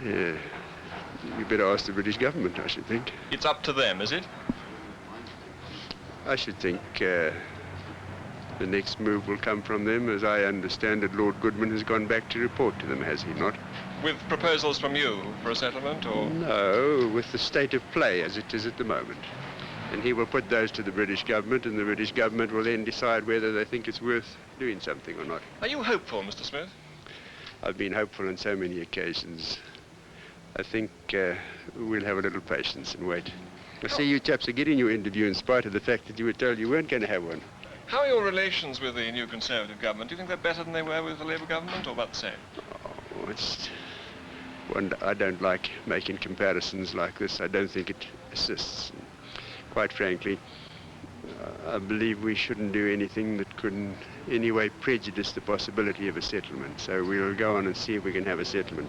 You better ask the British government, I should think. It's up to them, is it? I should think the next move will come from them. As I understand it, Lord Goodman has gone back to report to them, has he not? With proposals from you for a settlement, or...? No, with the state of play as it is at the moment. And he will put those to the British government, and the British government will then decide whether they think it's worth doing something or not. Are you hopeful, Mr. Smith? I've been hopeful on so many occasions. I think we'll have a little patience and wait. I see you chaps are getting your interview in spite of the fact that you were told you weren't going to have one. How are your relations with the new Conservative government? Do you think they're better than they were with the Labour government, or about the same? Oh, it's... I don't like making comparisons like this. I don't think it assists. Quite frankly, I believe we shouldn't do anything that could in any way prejudice the possibility of a settlement. So we'll go on and see if we can have a settlement.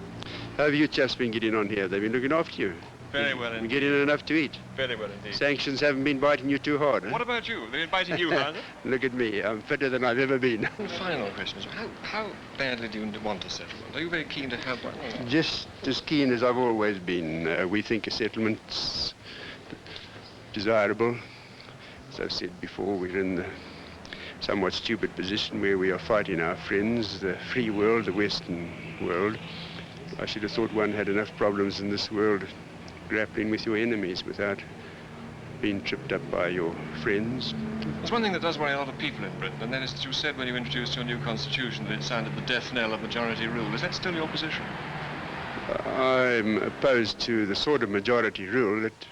How have you chaps been getting on here? They've been looking after you? Very well indeed. Been getting enough to eat? Very well indeed. Sanctions haven't been biting you too hard, huh? What about you? They've been biting you hard? Look at me. I'm fitter than I've ever been. The final question is, how badly do you want a settlement? Are you very keen to have one? Just as keen as I've always been. We think a settlement's desirable. As I've said before, we're in the somewhat stupid position where we are fighting our friends, the free world, the Western world. I should have thought one had enough problems in this world grappling with your enemies without being tripped up by your friends. There's one thing that does worry a lot of people in Britain, and that is that you said when you introduced your new constitution that it sounded the death knell of majority rule. Is that still your position? I'm opposed to the sort of majority rule that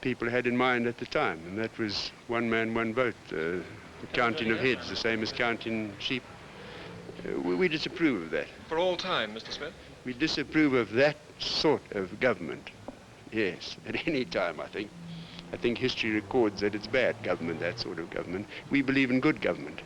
people had in mind at the time, and that was one man, one vote, counting of heads, the same as counting sheep. We disapprove of that. For all time, Mr. Smith? We disapprove of that sort of government, yes, at any time, I think. I think history records that it's bad government, that sort of government. We believe in good government.